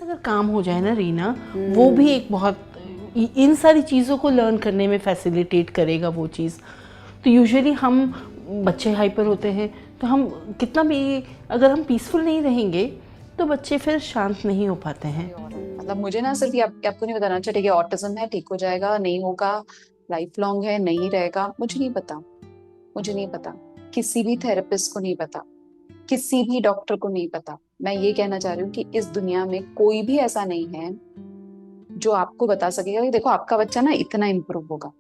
अगर काम हो जाए ना रीना, वो भी एक बहुत इन सारी चीज़ों को लर्न करने में फैसिलिटेट करेगा वो चीज़। तो यूजुअली हम बच्चे हाइपर होते हैं, तो हम कितना भी अगर हम पीसफुल नहीं रहेंगे तो बच्चे फिर शांत नहीं हो पाते हैं। मतलब मुझे ना सिर्फ ये आपको नहीं बताना चाहिए कि ऑटिज्म है, ठीक हो जाएगा, नहीं होगा, लाइफ लॉन्ग है, नहीं रहेगा, मुझे नहीं पता। मुझे नहीं पता, किसी भी थेरेपिस्ट को नहीं पता, किसी भी डॉक्टर को नहीं पता। मैं ये कहना चाह रही हूँ कि इस दुनिया में कोई भी ऐसा नहीं है जो आपको बता सकेगा कि देखो आपका बच्चा ना इतना इम्प्रूव होगा,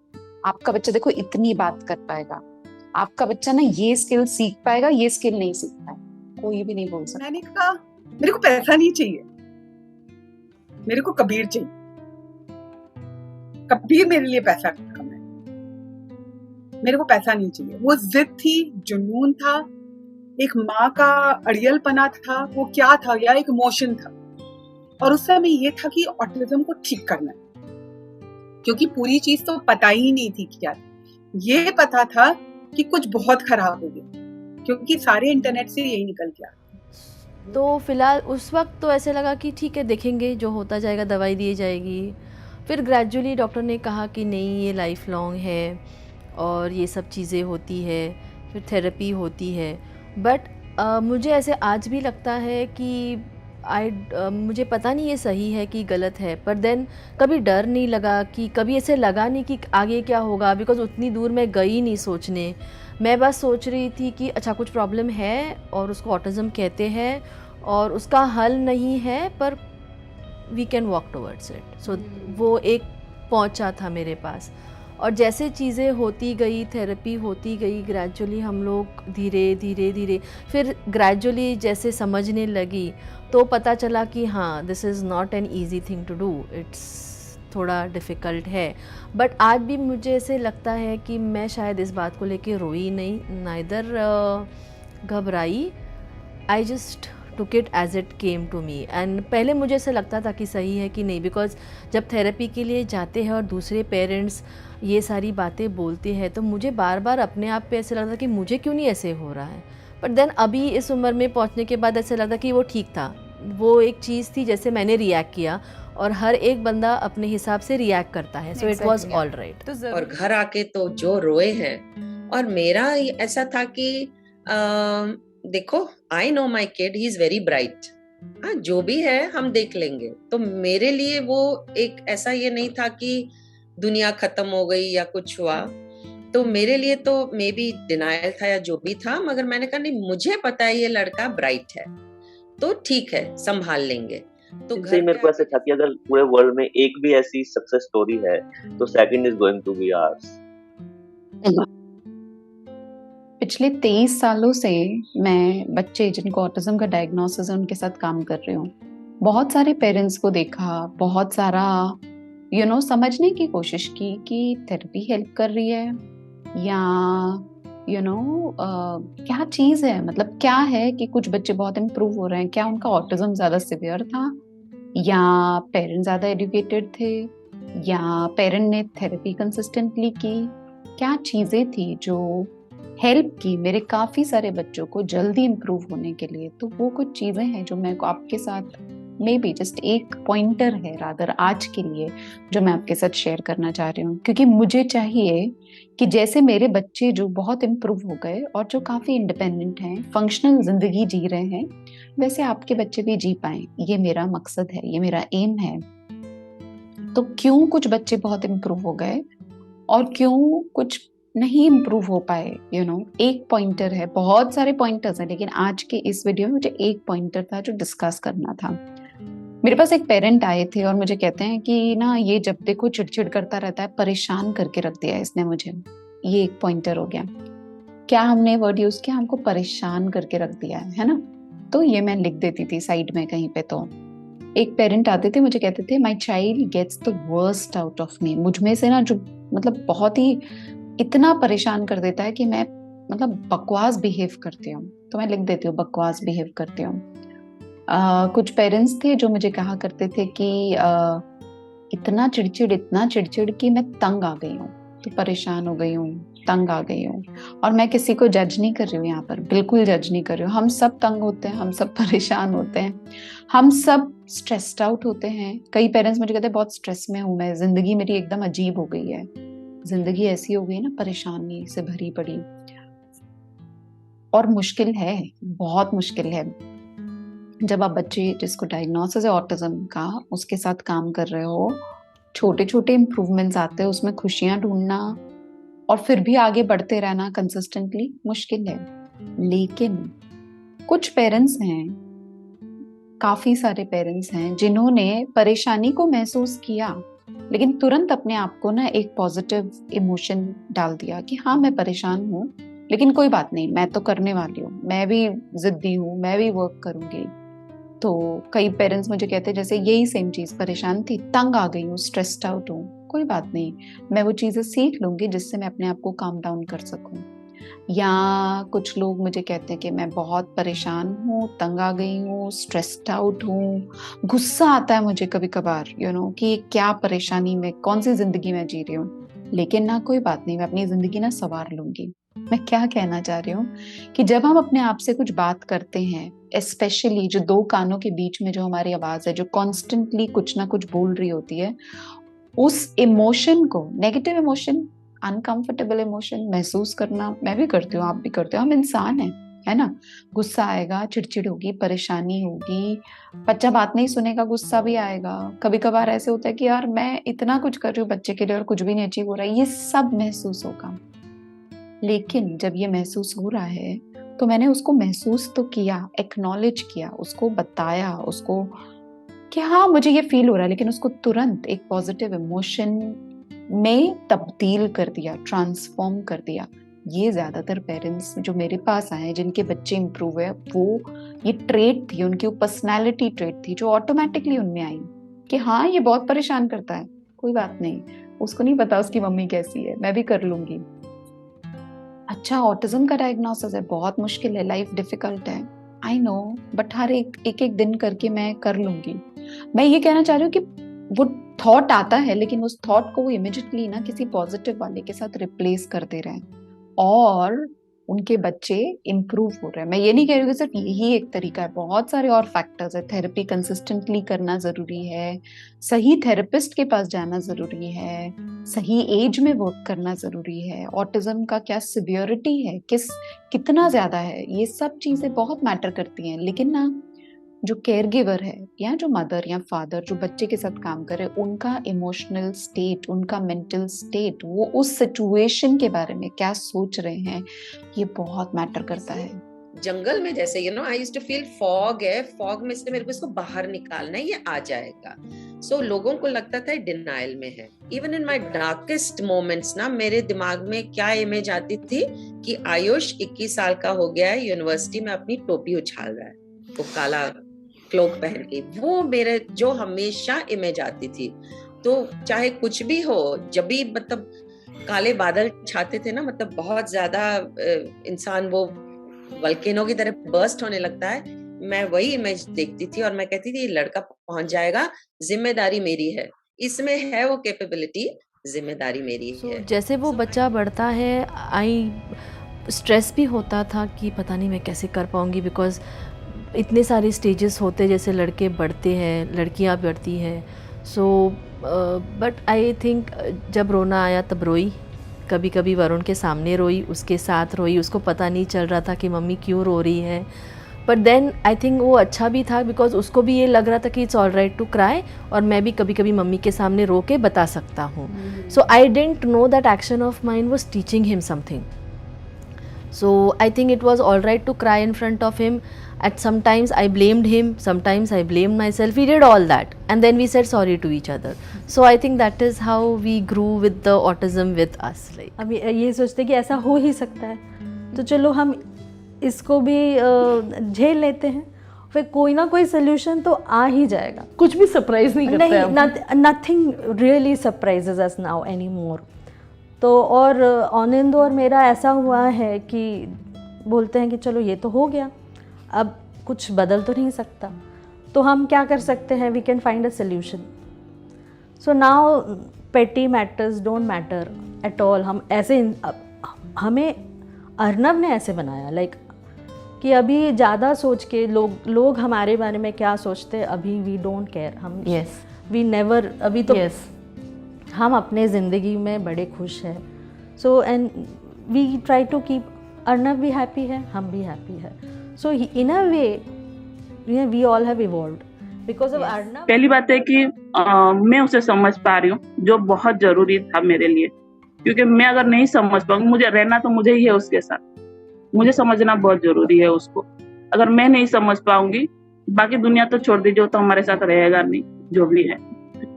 आपका बच्चा देखो इतनी बात कर पाएगा, आपका बच्चा ना ये स्किल सीख पाएगा, ये स्किल नहीं सीख पाएगा। कोई भी नहीं बोल सकता। मैंने कहा मेरे को पैसा नहीं चाहिए, मेरे को कबीर चाहिए। कबीर मेरे लिए पैसा कम है, मेरे को पैसा नहीं चाहिए। वो जिद थी, जुनून था, एक माँ का अड़ियलपना था, वो क्या था या एक इमोशन था। और उस समय ये था कि ऑटिज्म को ठीक करना है, क्योंकि पूरी चीज तो पता ही नहीं थी क्या। ये पता था कि कुछ बहुत खराब हो गया, क्योंकि सारे इंटरनेट से यही निकल गया। तो फिलहाल उस वक्त तो ऐसे लगा कि ठीक है, देखेंगे जो होता जाएगा, दवाई दी जाएगी। फिर ग्रेजुअली डॉक्टर ने कहा कि नहीं, ये लाइफ लॉन्ग है और ये सब चीज़ें होती है, फिर थेरेपी होती है। बट मुझे ऐसे आज भी लगता है कि मुझे पता नहीं ये सही है कि गलत है, पर देन कभी डर नहीं लगा, कि कभी ऐसे लगा नहीं कि आगे क्या होगा, बिकॉज उतनी दूर मैं गई नहीं सोचने। मैं बस सोच रही थी कि अच्छा कुछ प्रॉब्लम है और उसको ऑटिज़म कहते हैं और उसका हल नहीं है, पर we can walk towards it. So वो एक पहुंचा था मेरे पास। और जैसे चीज़ें होती गई, थेरेपी होती गई, ग्रेजुअली हम लोग धीरे धीरे धीरे फिर ग्रेजुअली जैसे समझने लगी, तो पता चला कि हाँ, this is not an easy thing to do, it's थोड़ा डिफ़िकल्ट है। बट आज भी मुझे ऐसे लगता है कि मैं शायद इस बात को लेके रोई नहीं, नाइदर घबराई। I just took it as it came to me. And पहले मुझे ऐसे लगता था कि सही है कि नहीं, बिकॉज जब थेरेपी के लिए जाते हैं और दूसरे पेरेंट्स ये सारी बातें बोलते हैं, तो मुझे बार बार अपने आप पे ऐसे लगता कि मुझे क्यों नहीं ऐसे हो रहा है। बट देन अभी इस उम्र में पहुंचने के बाद ऐसे लगता कि वो ठीक था, वो एक चीज़ थी जैसे मैंने रिएक्ट किया, और हर एक बंदा अपने हिसाब से रिएक्ट करता है। So it was all right. और घर आके तो जो रोए हैं। और मेरा ऐसा था कि देखो, I know my kid, he is very bright, हाँ जो भी है हम देख लेंगे। तो मेरे लिए वो एक ऐसा ये नहीं था कि दुनिया खत्म हो गई या कुछ हुआ। तो मेरे लिए तो मे बी डिनायल था या जो भी था, मगर मैंने कहा नहीं, मुझे पता है ये लड़का ब्राइट है, तो ठीक है, संभाल लेंगे। तो घर मेरे को ऐसे था कि अगर पूरे वर्ल्ड में एक भी ऐसी सक्सेस स्टोरी है तो second is going to be ours. पिछले 23 सालों से मैं बच्चे जिनको ऑटिज्म का डायग्नोसिस है उनके साथ काम कर रही हूँ। बहुत सारे पेरेंट्स को देखा, बहुत सारा समझने की कोशिश की कि थेरेपी हेल्प कर रही है या क्या चीज़ है, मतलब क्या है कि कुछ बच्चे बहुत इम्प्रूव हो रहे हैं। क्या उनका ऑटिज्म ज़्यादा सिवियर था, या पेरेंट ज़्यादा एजुकेटेड थे, या पेरेंट ने थेरेपी कंसिस्टेंटली की। क्या चीज़ें थी जो हेल्प की मेरे काफ़ी सारे बच्चों को जल्दी इम्प्रूव होने के लिए। तो वो कुछ चीज़ें हैं जो मैं आपके साथ मे बी जस्ट एक पॉइंटर है रादर आज के लिए, जो मैं आपके साथ शेयर करना चाह रही हूँ। क्योंकि मुझे चाहिए कि जैसे मेरे बच्चे जो बहुत इम्प्रूव हो गए और जो काफ़ी इंडिपेंडेंट हैं, फंक्शनल ज़िंदगी जी रहे हैं, वैसे आपके बच्चे भी जी पाएँ। ये मेरा मकसद है, ये मेरा एम है। तो क्यों कुछ बच्चे बहुत इम्प्रूव हो गए और क्यों कुछ नहीं इम्प्रूव हो पाए, एक पॉइंटर है। बहुत सारे पॉइंटर्स हैं, लेकिन आज के इस वीडियो में मुझे एक पॉइंटर था जो डिस्कस करना था। मेरे पास एक पेरेंट आए थे और मुझे कहते हैं कि ना ये जब देखो चिड़चिड़ करता रहता है, परेशान करके रख दिया इसने मुझे। ये एक पॉइंटर हो गया। क्या हमने वर्ड यूज किया, हमको परेशान करके रख दिया है ना। तो ये मैं लिख देती थी साइड में कहीं पे। तो एक पेरेंट आते थे, मुझे कहते थे my child gets the worst out of me. मुझ में से ना जो मतलब बहुत ही इतना परेशान कर देता है कि मैं मतलब बकवास बिहेव करती हूँ। तो मैं लिख देती हूँ बकवास बिहेव करती हूँ। कुछ पेरेंट्स थे जो मुझे कहा करते थे कि इतना चिड़चिड़ कि मैं तंग आ गई हूँ, तो परेशान हो गई हूँ, तंग आ गई हूँ। और मैं किसी को जज नहीं कर रही हूँ यहाँ पर, बिल्कुल जज नहीं कर रही हूँ। हम सब तंग होते हैं, हम सब परेशान होते हैं, हम सब स्ट्रेस्ड आउट होते हैं। कई पेरेंट्स मुझे कहते हैं बहुत स्ट्रेस में हूँ मैं, जिंदगी मेरी एकदम अजीब हो गई है। जिंदगी ऐसी हो गई ना, परेशानी से भरी पड़ी, और मुश्किल है, बहुत मुश्किल है। जब आप बच्चे जिसको डायग्नोसिस है ऑटिज्म का, उसके साथ काम कर रहे हो, छोटे छोटे इम्प्रूवमेंट्स आते हैं, उसमें खुशियां ढूंढना और फिर भी आगे बढ़ते रहना कंसिस्टेंटली मुश्किल है। लेकिन कुछ पेरेंट्स हैं, काफी सारे पेरेंट्स हैं जिन्होंने परेशानी को महसूस किया, लेकिन तुरंत अपने आप को ना एक पॉजिटिव इमोशन डाल दिया कि हाँ मैं परेशान हूँ, लेकिन कोई बात नहीं, मैं तो करने वाली हूँ, मैं भी जिद्दी हूँ, मैं भी वर्क करूंगी। तो कई पेरेंट्स मुझे कहते हैं जैसे यही सेम चीज, परेशान थी, तंग आ गई हूँ, स्ट्रेस्ड आउट हूँ, कोई बात नहीं, मैं वो चीजें सीख लूंगी जिससे मैं अपने आप को काम डाउन कर सकूं। या कुछ लोग मुझे कहते हैं कि मैं बहुत परेशान हूँ, तंग आ गई हूँ, स्ट्रेस्ड आउट हूँ, गुस्सा आता है मुझे कभी कभार, कि क्या परेशानी में, कौन सी जिंदगी में जी रही हूँ, लेकिन ना कोई बात नहीं, मैं अपनी जिंदगी ना संवार लूंगी। मैं क्या कहना चाह रही हूँ कि जब हम अपने आप से कुछ बात करते हैं, स्पेशली जो दो कानों के बीच में जो हमारी आवाज है, जो कॉन्स्टेंटली कुछ ना कुछ बोल रही होती है, उस इमोशन को, नेगेटिव इमोशन, अनकंफर्टेबल इमोशन महसूस करना मैं भी करती हूँ, आप भी करते हो, हम इंसान हैं, है ना। गुस्सा आएगा, चिड़चिड़ होगी, परेशानी होगी, बच्चा बात नहीं सुनेगा, गुस्सा भी आएगा। कभी कभार ऐसे होता है कि यार मैं इतना कुछ कर रही हूँ बच्चे के लिए और कुछ भी नहीं अचीव हो रहा है, ये सब महसूस होगा। लेकिन जब ये महसूस हो रहा है तो मैंने उसको महसूस तो किया, एक्नॉलेज किया, उसको बताया, उसको कि हाँ मुझे ये फील हो रहा है, लेकिन उसको तुरंत एक पॉजिटिव इमोशन में तब्दील कर दिया, ट्रांसफॉर्म कर दिया। ये ज्यादातर पेरेंट्स जो मेरे पास आए, जिनके बच्चे इंप्रूव है, वो ये ट्रेट थी उनकी, वो पर्सनैलिटी ट्रेट थी जो ऑटोमेटिकली उनमें आई कि हाँ ये बहुत परेशान करता है, कोई बात नहीं, उसको नहीं पता उसकी मम्मी कैसी है, मैं भी कर लूंगी। अच्छा, ऑटिज्म का डायग्नोसिस है, बहुत मुश्किल है, लाइफ डिफिकल्ट है, आई नो, बट हर एक दिन करके मैं कर लूंगी। मैं ये कहना चाह रही हूँ कि वो थॉट आता है, लेकिन उस थॉट को वो इमिडिएटली ना किसी पॉजिटिव वाले के साथ रिप्लेस करते रहें और उनके बच्चे इम्प्रूव हो रहे हैं। मैं ये नहीं कह रही हूँ कि सिर्फ यही एक तरीका है, बहुत सारे और फैक्टर्स है। थेरेपी कंसिस्टेंटली करना जरूरी है, सही थेरेपिस्ट के पास जाना जरूरी है, सही एज में वर्क करना जरूरी है, ऑटिज्म का क्या सिवियरिटी है, कितना ज्यादा है, ये सब चीजें बहुत मैटर करती हैं। लेकिन ना जो केयर गिवर है या जो मदर या फादर जो बच्चे के साथ काम करे, उनका इमोशनल स्टेट, उनका मेंटल स्टेट, वो उस सिचुएशन के बारे में क्या सोच रहे हैं, ये बहुत मैटर करता है। जंगल में जैसे I used to feel fog है, फॉग में से मेरे को इसको बाहर निकालना है, ये आ जाएगा। सो लोगों को लगता था डिनाइल में है। Even in my darkest moments ना, मेरे दिमाग में क्या इमेज आती थी कि आयुष 21 साल का हो गया है, यूनिवर्सिटी में अपनी टोपी उछाल रहा है, वो काला क्लोक पहन के, वो मेरे जो हमेशा इमेज आती थी। तो चाहे कुछ भी हो, जब भी काले बादल छाते थे ना, बहुत ज्यादा इंसान वो वल्केनो की तरह बर्स्ट होने लगता है, मैं वही इमेज देखती थी और मैं कहती थी ये लड़का पहुंच जाएगा, जिम्मेदारी मेरी है, इसमें है वो कैपेबिलिटी, जिम्मेदारी मेरी है। जैसे वो बच्चा बढ़ता है, स्ट्रेस भी होता था कि पता नहीं मैं कैसे कर पाऊंगी, बिकॉज इतने सारे स्टेजेस होते, जैसे लड़के बढ़ते हैं, लड़कियां बढ़ती हैं। सो बट आई थिंक जब रोना आया तब रोई, कभी कभी वरुण के सामने रोई, उसके साथ रोई, उसको पता नहीं चल रहा था कि मम्मी क्यों रो रही है। बट देन आई थिंक वो अच्छा भी था, बिकॉज उसको भी ये लग रहा था कि it's all right to cry, और मैं भी कभी कभी मम्मी के सामने रो के बता सकता हूँ। So I didn't know that action of mine was teaching him something. So I think it was all right to cry in front of him. At sometimes I blamed him, sometimes I blamed myself. We did all that, and then we said sorry to each other. So I think that is how we grew with the autism with us. Like अब ये सोचते कि ऐसा हो ही सकता है, तो चलो हम इसको भी झेल लेते हैं, फिर कोई ना कोई सोल्यूशन तो आ ही जाएगा. कुछ भी सरप्राइज नहीं करता है. नहीं, nothing really surprises us now any more. तो और आनंद और मेरा ऐसा हुआ है कि बोलते हैं कि चलो ये तो हो गया, अब कुछ बदल तो नहीं सकता, तो हम क्या कर सकते हैं, we can find a solution. So now petty matters don't matter at all. हम ऐसे हमें अर्नब ने ऐसे बनाया लाइक कि अभी ज़्यादा सोच के लोग हमारे बारे में क्या सोचते हैं अभी वी डोंट केयर, हम यस वी नेवर, अभी तो यस हम अपने ज़िंदगी में बड़े खुश हैं. So and we try to keep, Arnab भी हैप्पी है, हम भी हैप्पी है. So in a way we all have evolved because of Arnab. पहली बात है कि मैं उसे समझ पा रही हूँ, जो बहुत जरूरी था मेरे लिए, क्योंकि मैं अगर नहीं समझ पाऊंगी, मुझे रहना तो मुझे ही है उसके साथ, मुझे समझना बहुत जरूरी है उसको. अगर मैं नहीं समझ पाऊंगी, बाकी दुनिया तो छोड़ दीजिए, तो हमारे साथ रहेगा नहीं, जो भी है.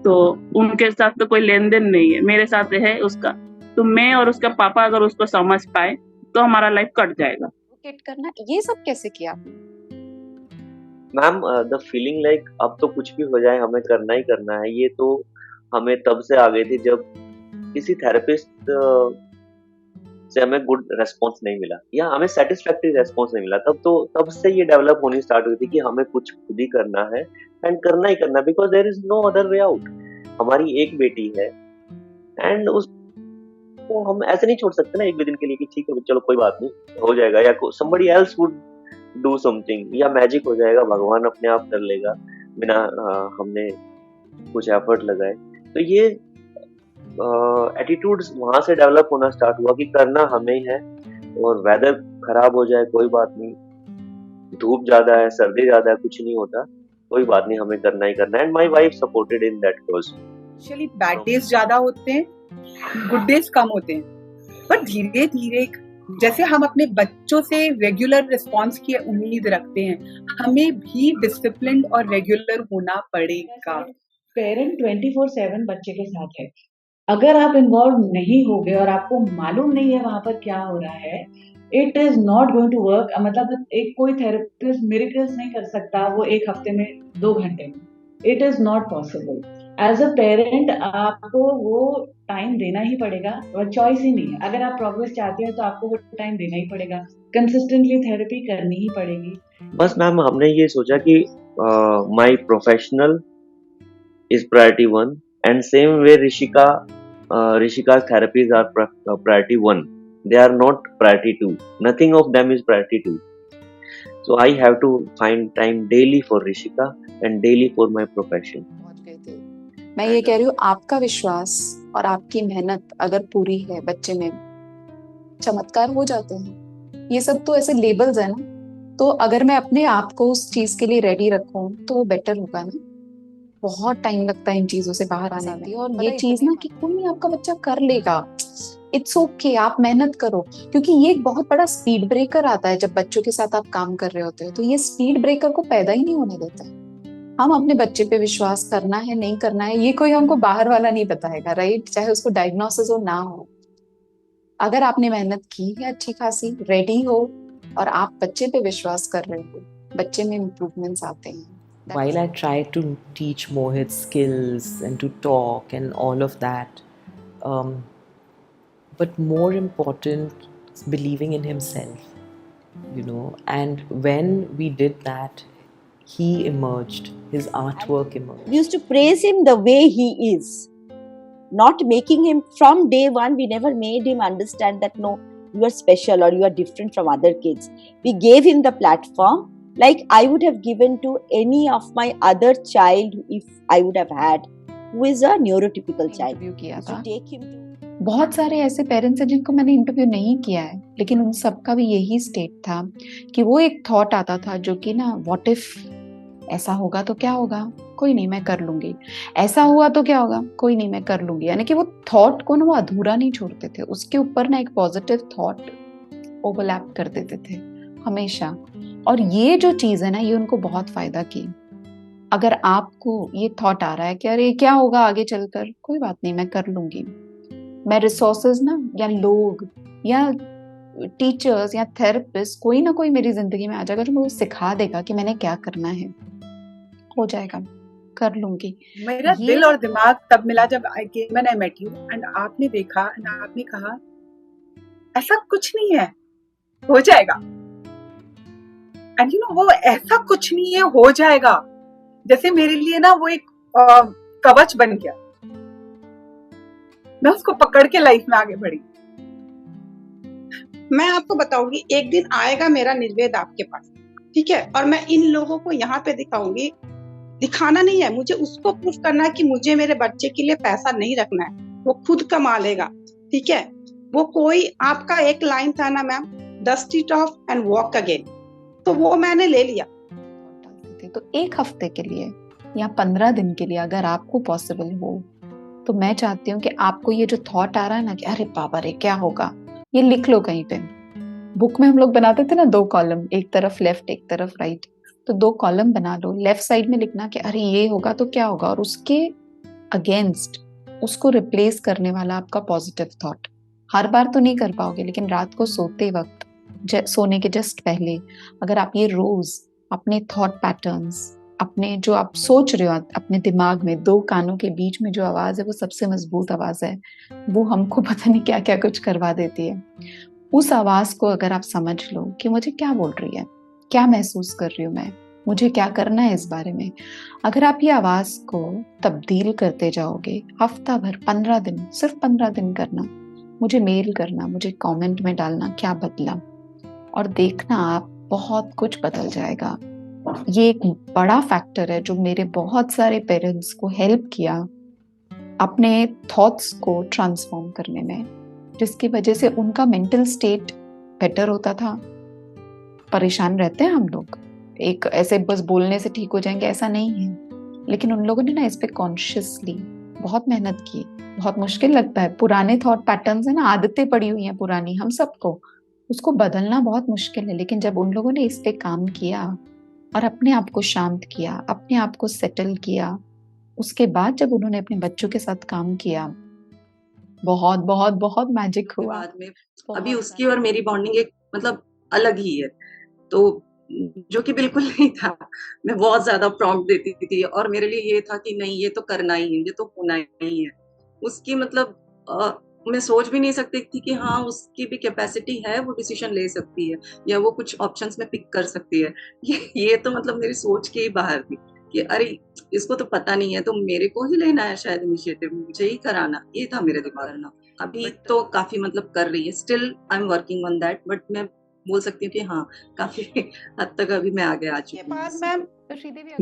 तो उनके साथ तो कोई लेन देन नहीं है, मेरे साथ है उसका. तो मैं और उसका पापा अगर उसको समझ पाए तो हमारा लाइफ कट जाएगा. करना ये सब कैसे किया? मैम द फीलिंग लाइक अब तो कुछ भी हो जाए हमें करना ही करना है, ये तो हमें तब से आ गई थी जब किसी थेरेपिस्ट से हमें गुड रेस्पॉन्स नहीं मिला या हमें सेटिस्फैक्टरी रेस्पॉन्स नहीं मिला. तब से ये डेवलप होनी स्टार्ट हुई थी कि हमें कुछ खुद ही करना है एंड करना ही करना, because there is no other way out. हमारी एक बेटी है एंड उसको हम ऐसे नहीं छोड़ सकते ना एक भी दिन के लिए कि ठीक है चलो कोई बात नहीं हो जाएगा, या somebody else would do something, या मैजिक हो जाएगा, भगवान अपने आप कर लेगा बिना हमने कुछ एफर्ट लगाए. तो ये एटीट्यूड्स वहां से डेवलप होना स्टार्ट हुआ कि करना हमें ही है, और वेदर खराब हो जाए कोई बात नहीं, धूप ज्यादा है, सर्दी ज्यादा है, कुछ नहीं होता, कोई बात नहीं, हमें करना ही करना है. And my wife supported in that cause. Actually bad days ज्यादा होते हैं, गुड डेज कम होते हैं, पर धीरे धीरे जैसे हम अपने बच्चों से रेगुलर रिस्पांस की उम्मीद रखते हैं, हमें भी डिसिप्लिन और रेगुलर होना पड़ेगा. पेरेंट 24/7 बच्चे के साथ है. अगर आप इन्वॉल्व नहीं हो गए और आपको मालूम नहीं है वहां पर क्या हो रहा है, it is not going to work. मतलब एक कोई थेरेपिस्ट मिरेकल्स नहीं कर सकता वो 1 हफ्ते में 2 घंटे में. It is not possible. As a parent आपको वो टाइम देना ही पड़ेगा, और चॉइस ही नहीं है. अगर आप प्रोग्रेस चाहते हैं तो आपको वो टाइम देना ही पड़ेगा, कंसिस्टेंटली थेरेपी करनी ही पड़ेगी. बस मैम हमने ये सोचा कि my professional is priority 1 and same way Rishika's therapies are priority 1. They are not priority 2. Nothing of them is priority 2. So I have to find time daily for Rishika and daily for my profession. मैं ये कह रही हूँ, आपका विश्वास और आपकी मेहनत अगर पूरी है, बच्चे में चमत्कार हो जाते हैं. ये सब तो ऐसे लेबल्स है ना. तो अगर मैं अपने आप को उस चीज के लिए रेडी रखूं तो वो बेटर होगा ना. बहुत टाइम लगता है इन चीजों से बाहर आने में, और ये चीज ना कि कोई नहीं, आपका बच्चा कर लेगा, इट्स ओके, आप मेहनत करो. क्योंकि ये एक बहुत बड़ा स्पीड ब्रेकर आता है जब बच्चों के साथ आप काम कर रहे होते हो. तो ये स्पीड ब्रेकर को पैदा ही नहीं होने देता है. हम अपने बच्चे पे विश्वास करना है नहीं करना है, ये कोई हमको बाहर वाला नहीं बताएगा, राइट? चाहे उसको डायग्नोसिस हो ना हो, अगर आपने मेहनत की है अच्छी खासी, रेडी हो और आप बच्चे पे विश्वास कर रहे हो, बच्चे में इम्प्रूवमेंट्स आते हैं. While I try to teach Mohit skills and to talk and all of that, but more important is believing in himself, you know. And when we did that, he emerged, his artwork emerged. We used to praise him the way he is, not making him, from day one we never made him understand that no, you are special or you are different from other kids. We gave him the platform like I would have given to any of my other child if I would have had, who is a neurotypical child. किया था. Take him to... बहुत सारे ऐसे parents हैं जिनको मैंने interview नहीं किया है, लेकिन उन सबका भी यही स्टेट था कि वो एक थॉट आता था जो कि ना, व्हाट इफ ऐसा होगा तो क्या होगा, कोई नहीं मैं कर लूंगी, ऐसा हुआ तो क्या होगा, कोई नहीं मैं कर लूंगी. यानी कि वो थॉट को ना वो अधूरा नहीं छोड़ते थे, उसके ऊपर ना एक पॉजिटिव थॉट ओवरलैप कर देते थे हमेशा. और ये जो चीज है ना, ये उनको बहुत फायदा की. अगर आपको ये थॉट आ रहा है कि अरे क्या होगा आगे चलकर, कोई बात नहीं मैं कर लूंगी, मैं रिसोर्सेज ना, या लोग या टीचर्स या थेरेपिस्ट, कोई ना कोई मेरी जिंदगी में आ जाएगा जो मुझे सिखा देगा कि मैंने क्या करना है, हो जाएगा, कर लूंगी. मेरा दिल और दिमाग तब मिला जब I came and I met you, and आपने देखा एंड आपने कहा ऐसा कुछ नहीं है, हो जाएगा. एंड यू नो, वो ऐसा कुछ नहीं है, हो जाएगा, जैसे मेरे लिए ना वो एक कवच बन गया. मैं उसको पकड़ के लाइफ में आगे बढ़ी. मैं आपको बताऊंगी, एक दिन आएगा मेरा निर्वेद आपके पास, ठीक है, और मैं इन लोगों को यहाँ पे दिखाऊंगी। दिखाना नहीं है मुझे, उसको प्रूफ करना है कि मुझे मेरे बच्चे के लिए पैसा नहीं रखना है, वो खुद कमा लेगा, ठीक है। वो कोई आपका एक लाइन था ना ma'am, dust it of and walk again, तो वो मैंने ले लिया। तो 1 हफ्ते के लिए या 15 दिन के लिए अगर आपको पॉसिबल हो, तो मैं चाहती हूँ कि आपको ये जो थॉट आ रहा है ना कि अरे बाबा रे क्या होगा, ये लिख लो कहीं पे। बुक में हम लोग बनाते थे ना 2 कॉलम, एक तरफ लेफ्ट एक तरफ राइट, तो 2 कॉलम बना लो। लेफ्ट साइड में लिखना कि अरे ये होगा तो क्या होगा, और उसके अगेंस्ट उसको रिप्लेस करने वाला आपका पॉजिटिव थॉट। हर बार तो नहीं कर पाओगे, लेकिन रात को सोते वक्त, सोने के जस्ट पहले अगर आप ये रोज अपने थॉट पैटर्न्स, अपने जो आप सोच रहे हो अपने दिमाग में, 2 कानों के बीच में जो आवाज है वो सबसे मजबूत आवाज है, वो हमको पता नहीं क्या क्या कुछ करवा देती है। उस आवाज को अगर आप समझ लो कि मुझे क्या बोल रही है, क्या महसूस कर रही हूँ मैं, मुझे क्या करना है इस बारे में, अगर आप ये आवाज को तब्दील करते जाओगे हफ्ता भर, 15 दिन, सिर्फ 15 दिन करना, मुझे मेल करना, मुझे कमेंट में डालना क्या बदला, और देखना आप बहुत कुछ बदल जाएगा। ये एक बड़ा फैक्टर है जो मेरे बहुत सारे पेरेंट्स को हेल्प किया अपने थॉट्स को ट्रांसफॉर्म करने में, जिसकी वजह से उनका मेंटल स्टेट बेटर होता था। परेशान रहते हैं हम लोग, एक ऐसे बस बोलने से ठीक हो जाएंगे ऐसा नहीं है, लेकिन उन लोगों ने ना इस पे कॉन्शियसली बहुत मेहनत की। बहुत मुश्किल लगता है, पुराने थॉट पैटर्न्स है ना, आदतें पड़ी हुई हैं पुरानी हम सबको, उसको बदलना बहुत मुश्किल है। लेकिन जब उन लोगों ने इस पे काम किया और अपने आप को शांत किया, अपने आप को सेटल किया, उसके बाद जब उन्होंने अपने बच्चों के साथ काम किया, बहुत बहुत बहुत मैजिक हुआ। बाद में अभी उसकी और मेरी बॉन्डिंग एक मतलब अलग ही है, तो जो कि बिल्कुल नहीं था। मैं बहुत ज्यादा प्रॉम्प्ट देती थी और मेरे लिए ये था कि नहीं ये तो करना ही है, ये तो होना ही है। उसकी मतलब मैं सोच भी नहीं सकती थी कि हाँ उसकी भी कैपेसिटी है, वो डिसीजन ले सकती है या वो कुछ ऑप्शंस में पिक कर सकती है। ये तो मतलब मेरी सोच के ही बाहर थी कि अरे इसको तो पता नहीं है, तो मेरे को ही लेना है शायद इनिशिएटिव, मुझे ही कराना, ये था मेरे दिमाग में। अभी तो काफी मतलब कर रही है, still I am working on that, but मैं बोल सकती हूँ कि हाँ काफी हद तक अभी मैं आगे आ चुकी हूँ। मैम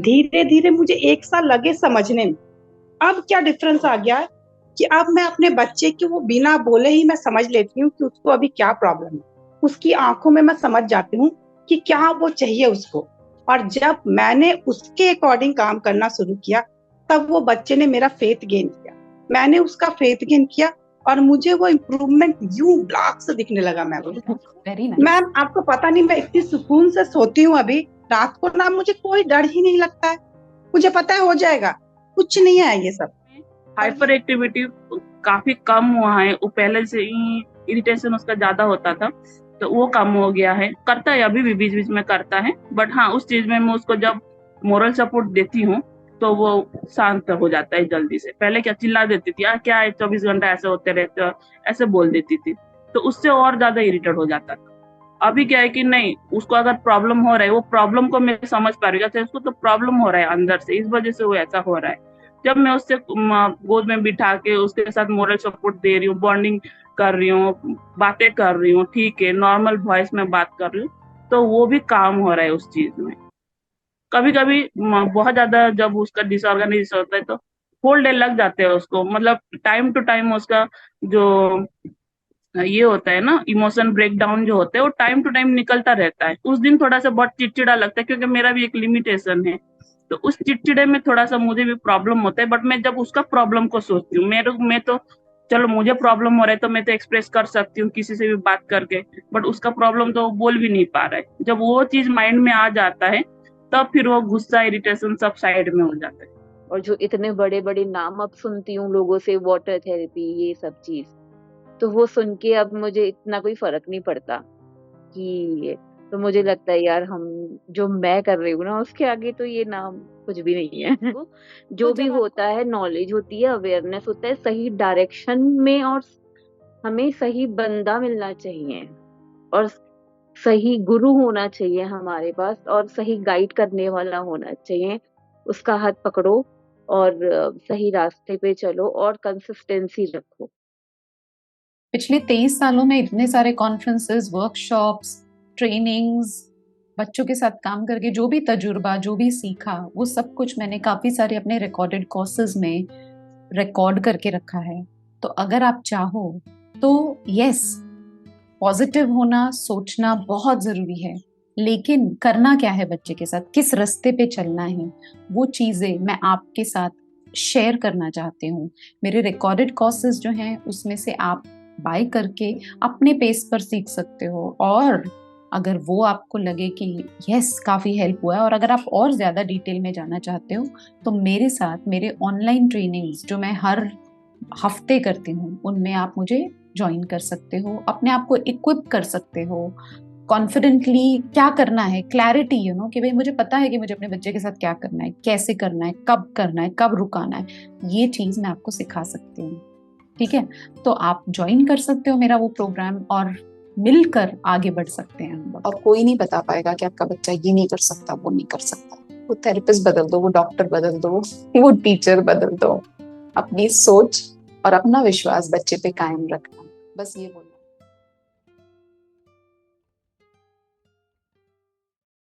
धीरे धीरे मुझे 1 साल लगे समझने में। अब क्या डिफरेंस आ गया है कि अब मैं अपने बच्चे की वो बिना बोले ही मैं समझ लेती हूँ कि उसको अभी क्या प्रॉब्लम है। उसकी आंखों में मैं समझ जाती हूँ कि क्या वो चाहिए उसको, और जब मैंने उसके अकॉर्डिंग काम करना शुरू किया तब वो बच्चे ने मेरा फेथ गेन किया, मैंने उसका फेथ गेन किया, और मुझे वो इम्प्रूवमेंट यूं ब्लॉक से दिखने लगा। मैम आपको पता नहीं, मैं इतनी सुकून से सोती हूँ अभी रात को ना, मुझे कोई डर ही नहीं लगता है, मुझे पता है हो जाएगा, कुछ नहीं है ये सब। हाइपर एक्टिविटी काफी कम हुआ है, वो पहले से ही इरिटेशन उसका ज्यादा होता था, तो वो कम हो गया है। करता है अभी भी बीच बीच में करता है, बट हाँ उस चीज में मैं उसको जब मोरल सपोर्ट देती हूँ तो वो शांत हो जाता है जल्दी से। पहले क्या चिल्ला देती थी, क्या है 24 घंटा ऐसे होते रहते हो, ऐसे बोल देती थी, तो उससे और ज्यादा इरिटेट हो जाता था। अभी क्या है कि नहीं, उसको अगर प्रॉब्लम हो रहा है, वो प्रॉब्लम को मैं समझ पा रही हूँ, उसको तो प्रॉब्लम हो रहा है अंदर से, इस वजह से वो ऐसा हो रहा है। जब मैं उससे गोद में बिठा के उसके साथ मोरल सपोर्ट दे रही हूँ, बॉन्डिंग कर रही हूँ, बातें कर रही हूँ, ठीक है, नॉर्मल वॉइस में बात कर रही हूँ, तो वो भी काम हो रहा है उस चीज में। कभी कभी बहुत ज्यादा जब उसका डिसऑर्गेनाइजेशन होता है तो होल डे लग जाते हैं उसको, मतलब टाइम टू टाइम उसका जो ये होता है ना इमोशन ब्रेकडाउन जो होता है, वो टाइम टू टाइम निकलता रहता है। उस दिन थोड़ा सा बहुत चिड़चिड़ा लगता है, क्योंकि मेरा भी एक लिमिटेशन है, तो उस चिड़चिड़े में थोड़ा सा मुझे भी प्रॉब्लम होता है। बट मैं जब उसका प्रॉब्लम को सोचती हूँ, मैं तो चलो मुझे प्रॉब्लम हो रहा है तो मैं तो एक्सप्रेस कर सकती हूँ किसी से भी बात करके, बट उसका प्रॉब्लम तो वो बोल भी नहीं पा रहा है। जब वो चीज माइंड में आ जाता है तब फिर वो गुस्सा इरिटेशन सब साइड में हो जाता है। और जो इतने बड़े बड़े नाम अब सुनती हूँ लोगों से, वाटर थेरेपी, ये सब चीज, तो वो सुन के अब मुझे इतना कोई फर्क नहीं पड़ता कि, तो मुझे लगता है यार हम जो मैं कर रही हूँ ना उसके आगे तो ये नाम कुछ भी नहीं है। जो भी होता है नॉलेज होती है, अवेयरनेस होता है, सही डायरेक्शन में, और हमें सही बंदा मिलना चाहिए और सही गुरु होना चाहिए हमारे पास, और सही गाइड करने वाला होना चाहिए। उसका हाथ पकड़ो और सही रास्ते पे चलो और कंसिस्टेंसी रखो। पिछले 23 सालों में इतने सारे कॉन्फ्रेंसेस, वर्कशॉप्स, ट्रेनिंग्स, बच्चों के साथ काम करके जो भी तजुर्बा, जो भी सीखा, वो सब कुछ मैंने काफी सारे अपने रिकॉर्डेड कोर्सेज में रिकॉर्ड करके रखा है। तो अगर आप चाहो तो यस, पॉजिटिव होना, सोचना बहुत जरूरी है, लेकिन करना क्या है बच्चे के साथ, किस रास्ते पे चलना है, वो चीजें मैं आपके साथ शेयर करना चाहती हूँ। मेरे रिकॉर्डेड कोर्सेज जो हैं उसमें से आप बाय करके अपने पेस पर सीख सकते हो, और अगर वो आपको लगे कि यस काफ़ी हेल्प हुआ है, और अगर आप और ज़्यादा डिटेल में जाना चाहते हो तो मेरे साथ मेरे ऑनलाइन ट्रेनिंग्स जो मैं हर हफ्ते करती हूँ उनमें आप मुझे ज्वाइन कर सकते हो, अपने आप को इक्विप कर सकते हो कॉन्फिडेंटली क्या करना है, क्लैरिटी कि भाई मुझे पता है कि मुझे अपने बच्चे के साथ क्या करना है, कैसे करना है, कब रुकाना है, ये चीज़ मैं आपको सिखा सकती हूँ। ठीक है, तो आप ज्वाइन कर सकते हो मेरा वो प्रोग्राम और मिलकर आगे बढ़ सकते हैं हम लोग। और कोई नहीं बता पाएगा कि आपका बच्चा ये नहीं कर सकता, वो नहीं कर सकता। वो थेरेपिस्ट बदल दो, वो डॉक्टर बदल दो, वो टीचर बदल दो, अपनी सोच और अपना विश्वास बच्चे पे कायम रखना, बस ये बोल